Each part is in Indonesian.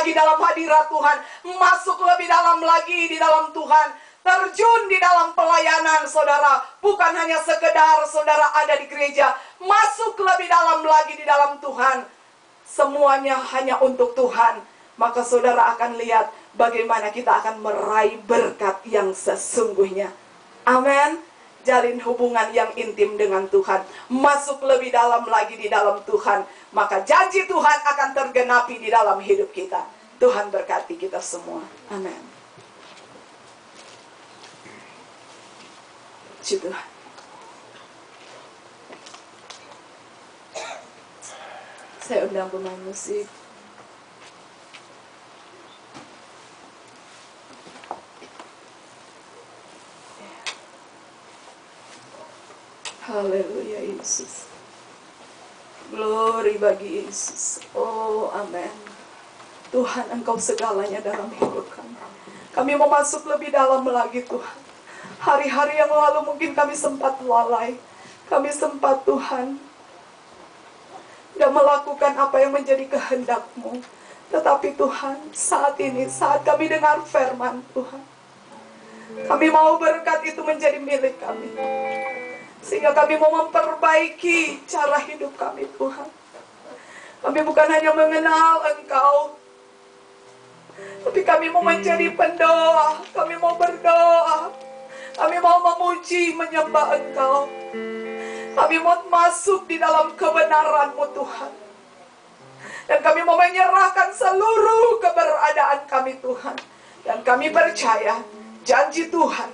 lagi dalam hadirat Tuhan, masuk lebih dalam lagi di dalam Tuhan, terjun di dalam pelayanan saudara. Bukan hanya sekedar saudara ada di gereja, masuk lebih dalam lagi di dalam Tuhan. Semuanya hanya untuk Tuhan. Maka saudara akan lihat bagaimana kita akan meraih berkat yang sesungguhnya. Amin. Jalin hubungan yang intim dengan Tuhan, masuk lebih dalam lagi di dalam Tuhan, maka janji Tuhan akan tergenapi di dalam hidup kita. Tuhan berkati kita semua. Amin. Puji Tuhan. Saya undang pemain musik. Haleluya Yesus. Glory bagi Yesus. Oh amin. Tuhan, Engkau segalanya dalam hidup kami. Kami mau masuk lebih dalam lagi Tuhan. Hari-hari yang lalu mungkin kami sempat lalai. Kami sempat Tuhan tidak melakukan apa yang menjadi kehendak-Mu. Tetapi Tuhan, saat ini, saat kami dengar firman Tuhan, kami mau berkat itu menjadi milik kami. Sehingga kami mau memperbaiki cara hidup kami Tuhan. Kami bukan hanya mengenal Engkau, tapi kami mau menjadi pendoa. Kami mau berdoa. Kami mau memuji, menyembah Engkau. Kami mau masuk di dalam kebenaran-Mu Tuhan. Dan kami mau menyerahkan seluruh keberadaan kami Tuhan. Dan kami percaya janji Tuhan,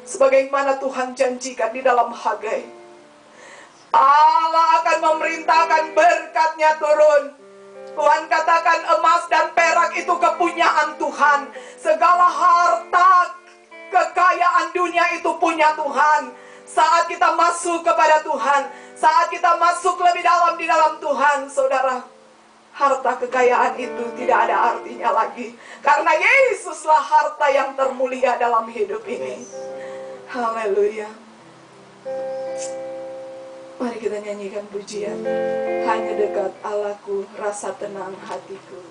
sebagaimana Tuhan janjikan di dalam Hagai, Allah akan memerintahkan berkat-Nya turun. Tuhan katakan emas dan perak itu kepunyaan Tuhan. Segala harta, kekayaan dunia itu punya Tuhan. Saat kita masuk kepada Tuhan, saat kita masuk lebih dalam di dalam Tuhan, saudara, harta kekayaan itu tidak ada artinya lagi. Karena Yesuslah harta yang termulia dalam hidup ini. Haleluya. Mari kita nyanyikan pujian. Hanya dekat Allahku, rasa tenang hatiku.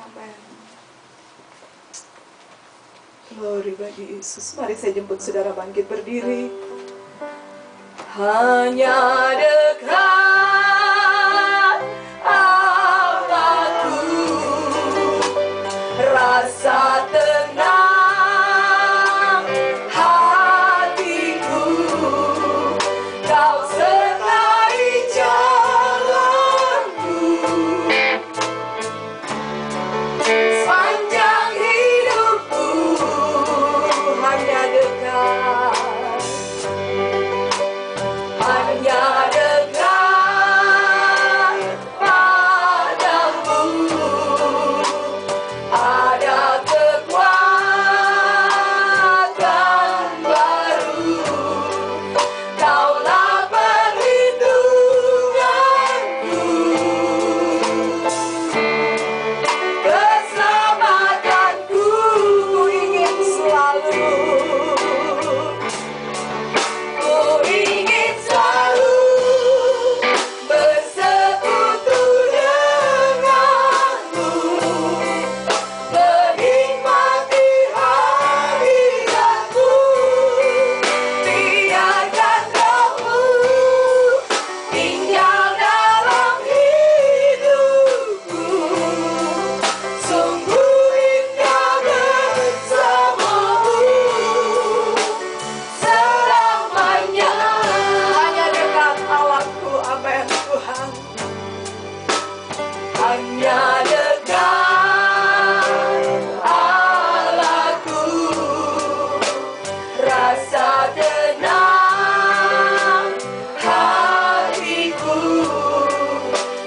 Amin. Glory bagi Yesus. Mari saya jemput saudara bangkit berdiri. Hanya dekat Allahku, rasa tenang hatiku. Kau sertai jalanku sepanjang hidupku. Hanya dekat, hanya dekat padamu. Ada kekuatan baru. Kaulah perlindunganku, keselamatanku. Ku ingin selalu, ku ingin selalu bersekutu denganmu, menikmati hadiratmu. Biarkan Roh-Mu tinggal dalam hidupku. Sungguh indah bersamamu selamanya. Hanya dekat Allahku, amin Tuhan. Hanya dekat Allahku, rasa tenang hatiku.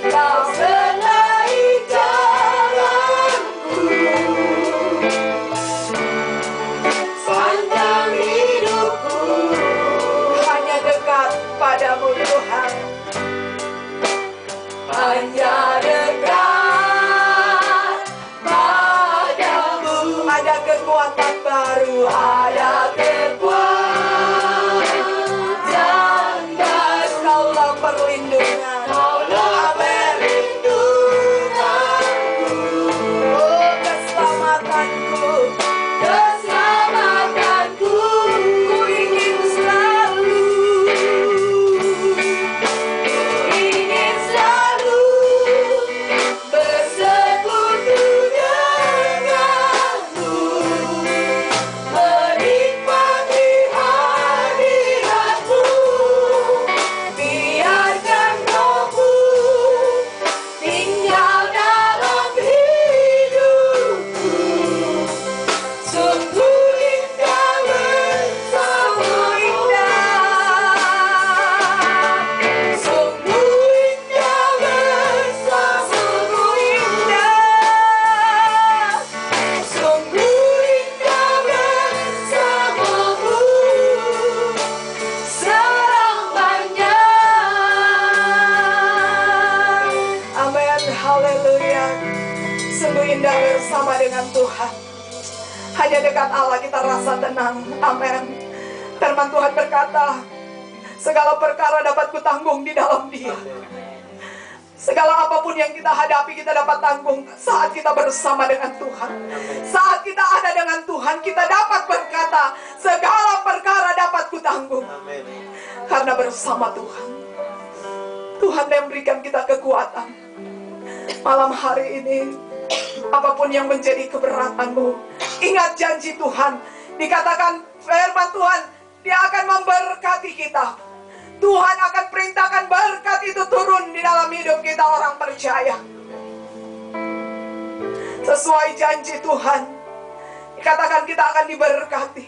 Kau selai jalanku sepanjang hidupku. Hanya dekat padamu Tuhan. Hanya dekat indah bersama dengan Tuhan. Hanya dekat Allah kita rasa tenang. Amin. Firman Tuhan berkata, segala perkara dapat kutanggung di dalam Dia. Segala apapun yang kita hadapi, kita dapat tanggung saat kita bersama dengan Tuhan. Saat kita ada dengan Tuhan, kita dapat berkata, segala perkara dapat kutanggung. Karena bersama Tuhan. Tuhan yang memberikan kita kekuatan. Malam hari ini, apapun yang menjadi keberatanmu, ingat janji Tuhan. Dikatakan firman Tuhan, Dia akan memberkati kita. Tuhan akan perintahkan berkat itu turun di dalam hidup kita orang percaya. Sesuai janji Tuhan, dikatakan kita akan diberkati.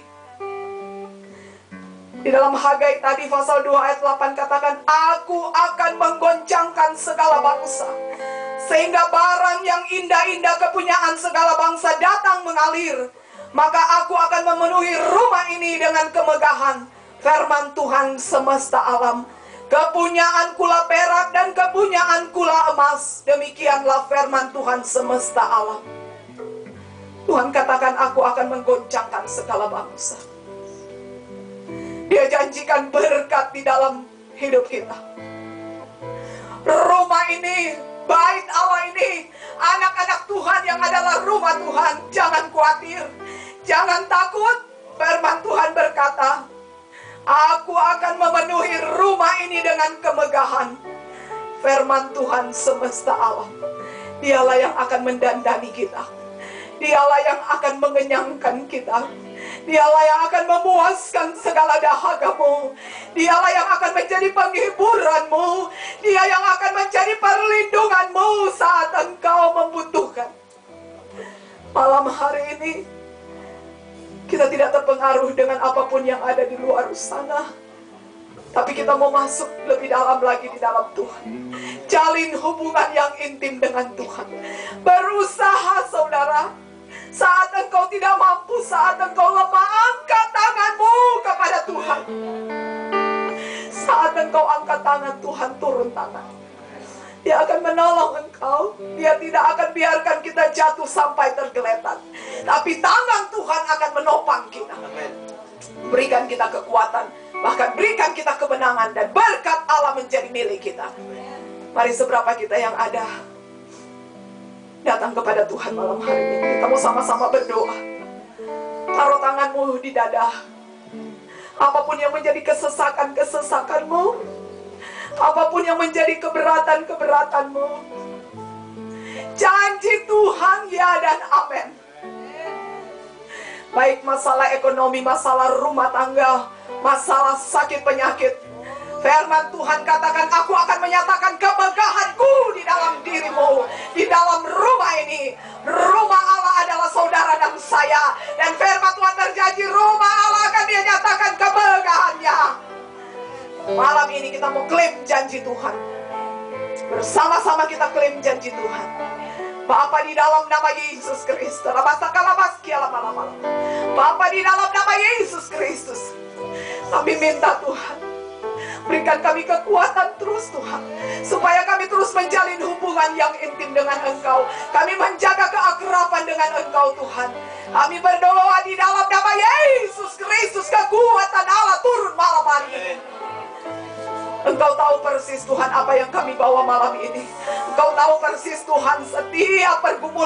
Di dalam Hagai tadi pasal 2 ayat 8 katakan, aku akan menggoncangkan segala bangsa, sehingga barang yang indah-indah kepunyaan segala bangsa datang mengalir. Maka aku akan memenuhi rumah ini dengan kemegahan. Firman Tuhan semesta alam, kepunyaan kula perak dan kepunyaan kula emas. Demikianlah firman Tuhan semesta alam. Tuhan katakan, aku akan menggoncangkan segala bangsa. Dia janjikan berkat di dalam hidup kita. Rumah ini, bait Allah ini, anak-anak Tuhan yang adalah rumah Tuhan. Jangan khawatir, jangan takut. Firman Tuhan berkata, aku akan memenuhi rumah ini dengan kemegahan. Firman Tuhan semesta alam. Dialah yang akan mendandani kita. Dialah yang akan mengenyangkan kita. Dialah yang akan memuaskan segala dahagamu. Dialah yang akan menjadi penghiburanmu. Dia yang akan menjadi perlindunganmu saat engkau membutuhkan. Malam hari ini, kita tidak terpengaruh dengan apapun yang ada di luar sana. Tapi kita mau masuk lebih dalam lagi di dalam Tuhan. Jalin hubungan yang intim dengan Tuhan. Berusaha saudara. Saat engkau tidak mampu, saat engkau lemah, angkat tanganmu kepada Tuhan. Saat engkau angkat tangan, Tuhan turun tangan. Dia akan menolong engkau. Dia tidak akan biarkan kita jatuh sampai tergeletak. Tapi tangan Tuhan akan menopang kita. Berikan kita kekuatan. Bahkan berikan kita kemenangan. Dan berkat Allah menjadi milik kita. Mari seberapa kita yang ada, datang kepada Tuhan malam hari ini. Kita mau sama-sama berdoa. Taruh tanganmu di dada. Apapun yang menjadi kesesakan-kesesakanmu, apapun yang menjadi keberatan-keberatanmu, janji Tuhan ya dan amin. Baik masalah ekonomi, masalah rumah tangga, masalah sakit penyakit, firman Tuhan katakan, aku akan menyatakan kemegahanku di dalam dirimu, di dalam rumah ini. Rumah Allah adalah saudara dan saya. Dan firman Tuhan terjanji, rumah Allah akan dia nyatakan kemegahannya. Malam ini kita mau klaim janji Tuhan. Bersama-sama kita klaim janji Tuhan. Bapa di dalam nama Yesus Kristus. Bapa di dalam nama Yesus Kristus. Kami minta Tuhan, berikan kami kekuatan terus Tuhan, supaya kami terus menjalin hubungan yang intim dengan Engkau. Kami menjaga keakraban dengan Engkau Tuhan. Kami berdoa di dalam nama Yesus Kristus, kekuatan Allah turun malam hari ini. Engkau tahu persis Tuhan apa yang kami bawa malam ini. Engkau tahu persis Tuhan setiap pergumulan